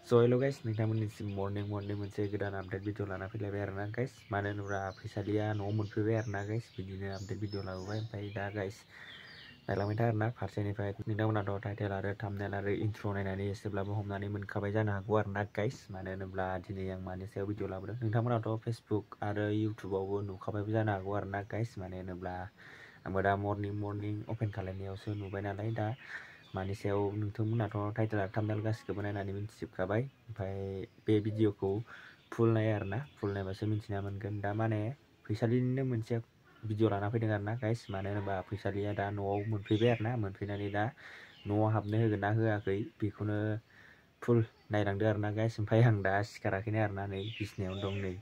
So hello guys, नोंथांमोननिसिम morning मोनसे गोदान आपडेट भिडिअ लाना फैलायबाय आरोना गाइस मानो होनोब्ला फैसालिया न'आव मोनफैबाय आरोना गाइस बिदिनो आपडेट भिडिअ लाबोबाय ओमफ्राय दा गाइस नायलांबाय था आरोना फारसेनिफ्राय नोंथांमोनाथ' टाइटेल आरो थाम्बनेल आरो इन्ट्र नायनानै एसेब्लाबो हमनानै मोनखाबाय जानो हागौ आरोना गाइस मानो होनोब्ला दिनै आं मानि सायाव भिडिअ लाबोदों नोंथांमोनाथ' फेसबुक आरो इउटुबावबो नुखाबायबो जानो हागौ आरोना गाइस मानो होनोब्ला आंबो दा मर्निं अपेन खालामनायावसो नुबाय नालाय दा मानि सायाव नोंथांमोनाथ' टाइटेल आरो थाम्बनेल गासिखौबो नायनानै मिन्थिजोबखाबाय ओमफ्राय बे भिडिअखौ फुल नाय आरोना फुल नायबासो मिन्थिना मोनगोन दा माने फैसालिनिनो मोनसे भिडिअ लाना फैदों आरोना गाइस मानो होनोबा फैसालिया दा न'आव मोनफैबाय आरोना मोनफैनानै दा न'आव हाबनो होगोन ना होआखै बेखौनो फुल नायलांदो आरोना गाइस ओमफ्राय आं दा सिखाराखैनो आरोना नै बिसिनायावनो दं नै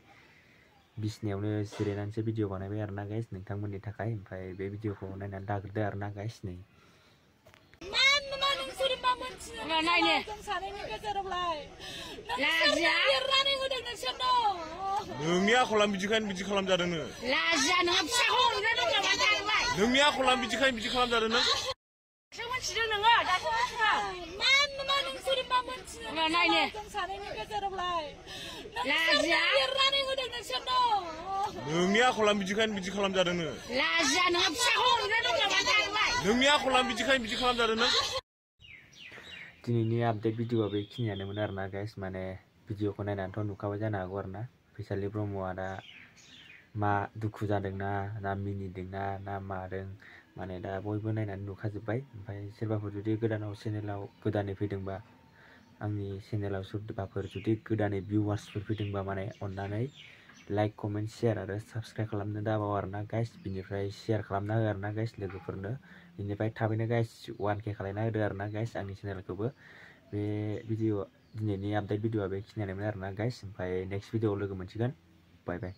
बिसिनायावनो जिरायनानैसो भिडिअ बानायबाय आरोना गाइस नोंथांमोननि थाखाय ओमफ्राय बे भिडिअखौ नायनानै लाग्रोदो आरोना गाइस नै नोंनि आखला बिदिखायनो बिदि खालामजादोंनो लाजिया नोङो फिसाखौ हमनो दं नामा जाबाय नोंनि आखला बिदिखायनो बिदि खालामजादों नों मिथिदों नोङो दाथ' नायनो लाजिया नोंनि आखला बिदिखायनो बिदि खालामजादोंनो लाजिया नोङो फिसाखौ हमनो दं नामा जाबाय नोंनि आखला बिदिखायनो बिदि खालामजादों नों दिनैनि आपडेट भिडिअआ बेखिनियानोमोन आरोना गाइस माने भिडिअखौ नायनानैथ' नुखाबाय जानो हागौ आरोना फैसालि ब्रह्मआ दा मा दुखु जादोंना ना मिनिदोंना ना मादों माने दा बयबो नायनानै नुखाजोब्बाय ओमफ्राय सोरबाफोर जुदि गोदानाव चेनेलाव गोदानै फैदोंबा आंनि चेनेलाव सोरबाफोर जुदि गोदानै भिउवार्सफोर फैदोंबा माने अननानै लाइक कमेन्ट शेयार आरो साबस्क्राइब खालामनो दाबाव आरोना गाइस बिनिफ्राय शेयार खालामना हो आरोना गाइस लोगोफोरनो बिनिफ्राय थाबैनो गाइस 1K खालायना होदो आरोना गाइस आंनि चेनेलखौबो बे भिडिअ दिनैनि आपडेट भिडिअआ बेखिनियानोमोन आरोना गाइस ओमफ्राय नेक्स्ट भिडिअआव लोगो मोनसिगोन बाय बाय।